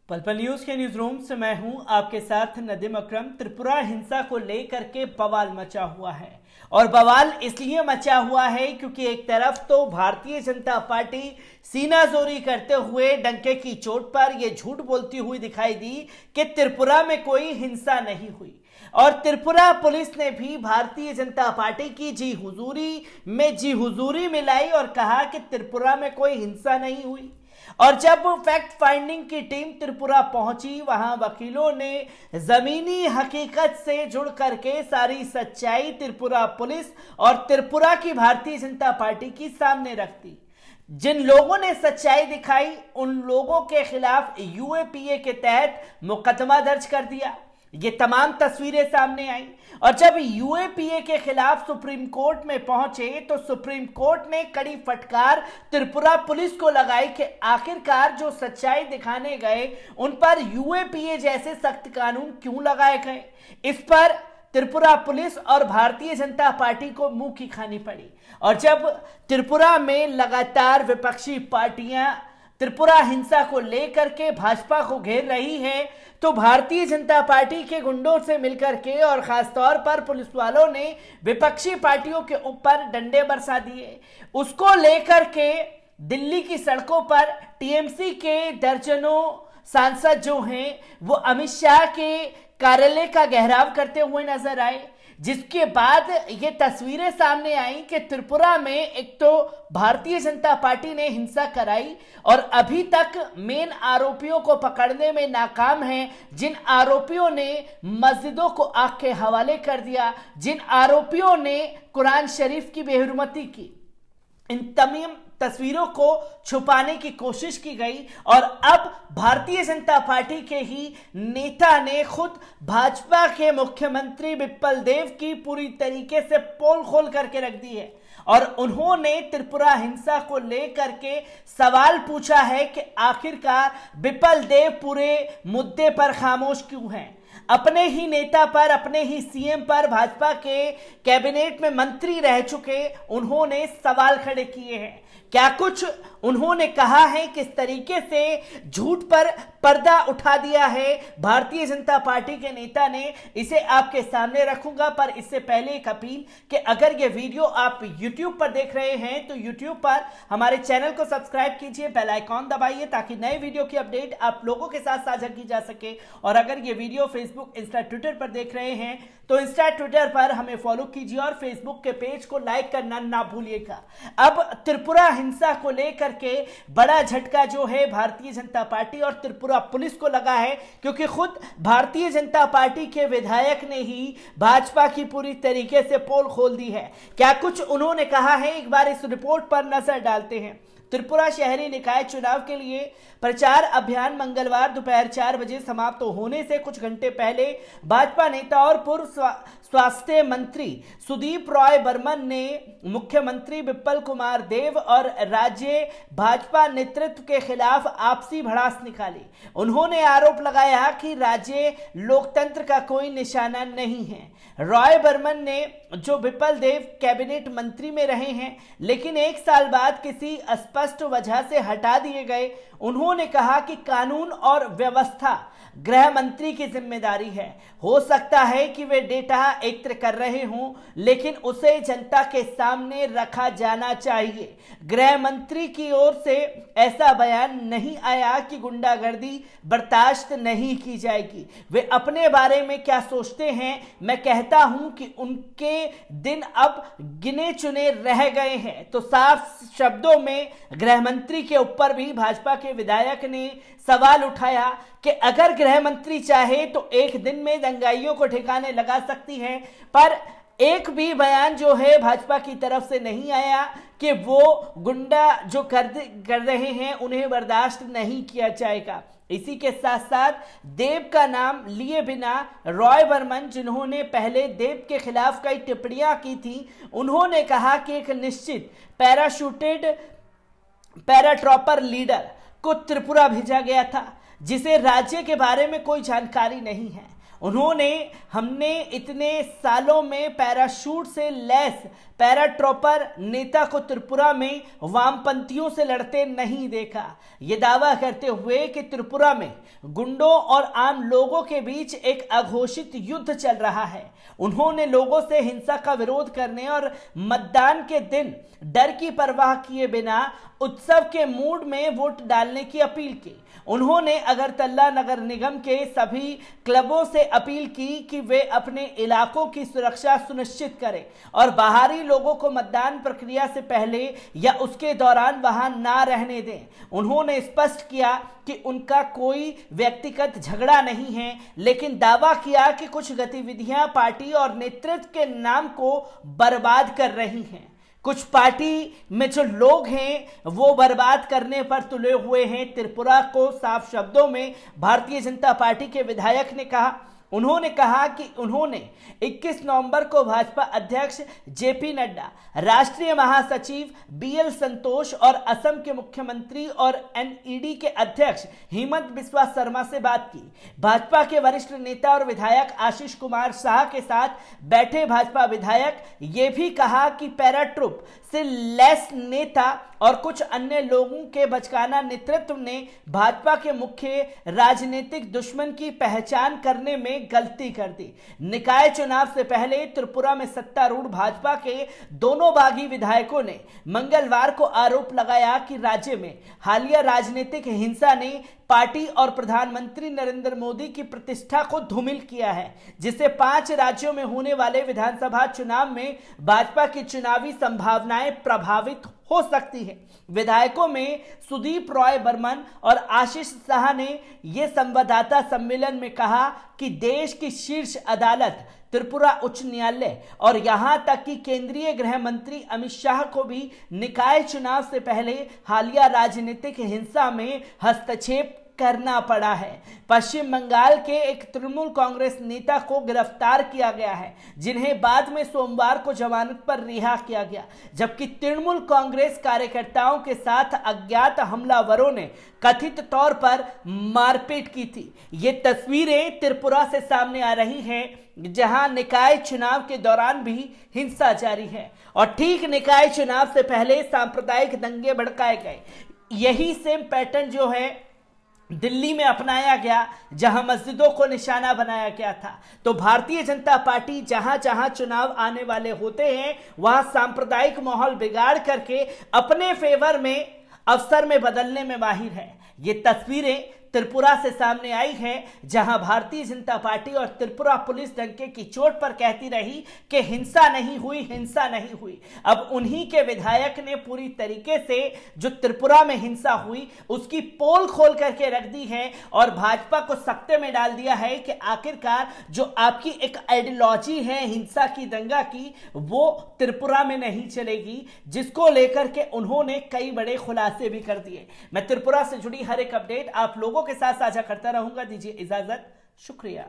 पल पल न्यूज के न्यूज रूम से मैं हूं आपके साथ नदीम अकरम। त्रिपुरा हिंसा को लेकर के बवाल मचा हुआ है और बवाल इसलिए मचा हुआ है क्योंकि एक तरफ तो भारतीय जनता पार्टी सीनाजोरी करते हुए डंके की चोट पर यह झूठ बोलती हुई दिखाई दी कि त्रिपुरा में कोई हिंसा नहीं हुई, और त्रिपुरा पुलिस ने भी भारतीय जनता पार्टी की जी हुजूरी मिलाई और कहा कि त्रिपुरा में कोई हिंसा नहीं हुई। और जब फैक्ट फाइंडिंग की टीम त्रिपुरा पहुंची, वहां वकीलों ने जमीनी हकीकत से जुड़ करके सारी सच्चाई त्रिपुरा पुलिस और त्रिपुरा की भारतीय जनता पार्टी की सामने रख दी। जिन लोगों ने सच्चाई दिखाई उन लोगों के खिलाफ यूएपीए के तहत मुकदमा दर्ज कर दिया। ये तमाम तस्वीरें सामने आई और जब यूएपीए के खिलाफ सुप्रीम कोर्ट में पहुंचे तो सुप्रीम कोर्ट ने कड़ी फटकार त्रिपुरा पुलिस को लगाई कि आखिरकार जो सच्चाई दिखाने गए उन पर यूएपीए जैसे सख्त कानून क्यों लगाए गए। इस पर त्रिपुरा पुलिस और भारतीय जनता पार्टी को मुंह की खानी पड़ी। और जब त्रिपुरा में लगातार विपक्षी पार्टियां त्रिपुरा हिंसा को लेकर के भाजपा को घेर रही है, तो भारतीय जनता पार्टी के गुंडों से मिलकर के और खासतौर पर पुलिस वालों ने विपक्षी पार्टियों के ऊपर डंडे बरसा दिए। उसको लेकर के दिल्ली की सड़कों पर टीएमसी के दर्जनों सांसद जो हैं वो अमित शाह के कार्यालय का घेराव करते हुए नजर आए, जिसके बाद ये तस्वीरें सामने आई कि त्रिपुरा में एक तो भारतीय जनता पार्टी ने हिंसा कराई और अभी तक मेन आरोपियों को पकड़ने में नाकाम हैं। जिन आरोपियों ने मस्जिदों को आग के हवाले कर दिया, जिन आरोपियों ने कुरान शरीफ की बेहुरमती की, इन तमाम तस्वीरों को छुपाने की कोशिश की गई। और अब भारतीय जनता पार्टी के ही नेता ने खुद भाजपा के मुख्यमंत्री विप्लव देव की पूरी तरीके से पोल खोल करके रख दी है और उन्होंने त्रिपुरा हिंसा को लेकर के सवाल पूछा है कि आखिरकार विप्लव देव पूरे मुद्दे पर खामोश क्यों हैं। अपने ही नेता पर, अपने ही सीएम पर, भाजपा के कैबिनेट में मंत्री रह चुके उन्होंने सवाल खड़े किए हैं। क्या कुछ उन्होंने कहा है, किस तरीके से झूठ पर पर्दा उठा दिया है भारतीय जनता पार्टी के नेता ने, इसे आपके सामने रखूंगा। पर इससे पहले एक अपील कि अगर ये वीडियो आप YouTube पर देख रहे हैं तो YouTube पर हमारे चैनल को सब्सक्राइब कीजिए, बेल आइकॉन दबाइए ताकि नए वीडियो की अपडेट आप लोगों के साथ साझा की जा सके। और अगर ये वीडियो फेसबुक, इंस्टा, ट्विटर पर देख रहे हैं तो इंस्टा, ट्विटर पर हमें फॉलो कीजिए और फेसबुक के पेज को लाइक करना ना भूलिएगा। अब त्रिपुरा हिंसा को लेकर के बड़ा झटका जो है भारतीय जनता पार्टी और त्रिपुरा पुलिस को लगा है, क्योंकि खुद भारतीय जनता पार्टी के विधायक ने ही भाजपा की पूरी तरीके से पोल खोल दी है। क्या कुछ उन्होंने कहा है, एक बार इस रिपोर्ट पर नजर डालते हैं। त्रिपुरा शहरी निकाय चुनाव के लिए प्रचार अभियान मंगलवार दोपहर 4 बजे समाप्त होने से कुछ घंटे पहले भाजपा नेता और पूर्व स्वास्थ्य मंत्री सुदीप रॉय बर्मन ने मुख्यमंत्री विप्लव कुमार देव और राज्य भाजपा नेतृत्व के खिलाफ आपसी भड़ास निकाली। उन्होंने आरोप लगाया कि राज्य लोकतंत्र का कोई निशाना नहीं है। रॉय बर्मन ने, जो विप्लव देव कैबिनेट मंत्री में रहे हैं लेकिन 1 साल बाद किसी स्पष्ट वजह से हटा दिए गए, उन्होंने कहा कि कानून और व्यवस्था गृह मंत्री की जिम्मेदारी है। हो सकता है कि वे डेटा एकत्र कर रहे हों लेकिन उसे जनता के सामने रखा जाना चाहिए। गृह मंत्री की ओर से ऐसा बयान नहीं आया कि गुंडागर्दी बर्दाश्त नहीं की जाएगी। वे अपने बारे में क्या सोचते हैं, मैं कहता हूं कि उनके दिन अब गिने चुने रह गए हैं। तो साफ शब्दों में गृह मंत्री के ऊपर भी भाजपा के विधायक ने सवाल उठाया कि अगर गृह मंत्री चाहे तो एक दिन में दंगाइयों को ठिकाने लगा सकती है, पर एक भी बयान जो है भाजपा की तरफ से नहीं आया कि वो गुंडा जो कर रहे हैं उन्हें बर्दाश्त नहीं किया जाएगा। इसी के साथ साथ देव का नाम लिए बिना रॉय बर्मन, जिन्होंने पहले देव के खिलाफ कई टिप्पणियां की थी, उन्होंने कहा कि एक निश्चित पैराट्रॉपर लीडर को त्रिपुरा भेजा गया था जिसे राज्य के बारे में कोई जानकारी नहीं है। हमने इतने सालों में पैराशूट से लैस पैराट्रॉपर नेता को त्रिपुरा में वामपंथियों से लड़ते नहीं देखा। ये दावा करते हुए कि त्रिपुरा में गुंडों और आम लोगों के बीच एक अघोषित युद्ध चल रहा है। उन्होंने लोगों से हिंसा का विरोध करने और मतदान के दिन डर की परवाह किए बिना उत्सव के मूड में वोट डालने की अपील की। उन्होंने अगरतला नगर निगम के सभी क्लबों से अपील की कि वे अपने इलाकों की सुरक्षा सुनिश्चित करें और बाहरी लोगों को मतदान प्रक्रिया से पहले या उसके दौरान वहां ना रहने दें। उन्होंने स्पष्ट किया कि उनका कोई व्यक्तिगत झगड़ा नहीं है, लेकिन दावा किया कि कुछ गतिविधियां पार्टी और नेतृत्व के नाम को बर्बाद कर रही हैं। कुछ पार्टी में जो लोग हैं वो बर्बाद करने पर तुले हुए हैं। त्रिपुरा को साफ शब्दों में भारतीय जनता पार्टी के विधायक ने कहा। उन्होंने कहा कि उन्होंने 21 नवंबर को भाजपा अध्यक्ष जेपी नड्डा, राष्ट्रीय महासचिव बीएल संतोष और असम के मुख्यमंत्री और एनईडी के अध्यक्ष हेमंत बिस्वा शर्मा से बात की। भाजपा के वरिष्ठ नेता और विधायक आशीष कुमार शाह के साथ बैठे भाजपा विधायक ये भी कहा कि पैराट्रूप से लैस नेता और कुछ अन्य लोगों के बचकाना नेतृत्व ने भाजपा के मुख्य राजनीतिक दुश्मन की पहचान करने में गलती कर दी। निकाय चुनाव से पहले त्रिपुरा में सत्तारूढ़ भाजपा के दोनों बागी विधायकों ने मंगलवार को आरोप लगाया कि राज्य में हालिया राजनीतिक हिंसा ने पार्टी और प्रधानमंत्री नरेंद्र मोदी की प्रतिष्ठा को धूमिल किया है, जिससे 5 राज्यों में होने वाले विधानसभा चुनाव में भाजपा की चुनावी संभावनाएं प्रभावित हो सकती है। विधायकों में सुदीप रॉय बर्मन और आशीष शाह ने यह संवाददाता सम्मेलन में कहा कि देश की शीर्ष अदालत त्रिपुरा उच्च न्यायालय और यहां तक कि केंद्रीय गृह मंत्री अमित शाह को भी निकाय चुनाव से पहले हालिया राजनीतिक हिंसा में हस्तक्षेप करना पड़ा है। पश्चिम बंगाल के एक तृणमूल कांग्रेस नेता को गिरफ्तार किया गया है, जिन्हें बाद में सोमवार को जमानत पर रिहा किया गया, जबकि तृणमूल कांग्रेस कार्यकर्ताओं के साथ अज्ञात हमलावरों ने कथित तौर पर मारपीट की थी। ये तस्वीरें त्रिपुरा से सामने आ रही हैं, जहां निकाय चुनाव के दौरान भी हिंसा जारी है और ठीक निकाय चुनाव से पहले सांप्रदायिक दंगे भड़काए गए। यही सेम पैटर्न जो है दिल्ली में अपनाया गया, जहां मस्जिदों को निशाना बनाया गया था। तो भारतीय जनता पार्टी जहां जहां चुनाव आने वाले होते हैं वहां सांप्रदायिक माहौल बिगाड़ करके अपने फेवर में अवसर में बदलने में माहिर है। ये तस्वीरें त्रिपुरा से सामने आई है, जहां भारतीय जनता पार्टी और त्रिपुरा पुलिस डंके की चोट पर कहती रही कि हिंसा नहीं हुई, हिंसा नहीं हुई। अब उन्हीं के विधायक ने पूरी तरीके से जो त्रिपुरा में हिंसा हुई उसकी पोल खोल करके रख दी है और भाजपा को सख्ते में डाल दिया है कि आखिरकार जो आपकी एक आइडियोलॉजी है हिंसा की, दंगा की, वो त्रिपुरा में नहीं चलेगी, जिसको लेकर के उन्होंने कई बड़े खुलासे भी कर दिए। मैं त्रिपुरा से जुड़ी हर एक अपडेट आप लोगों के साथ साझा करता रहूंगा। दीजिए इजाजत, शुक्रिया।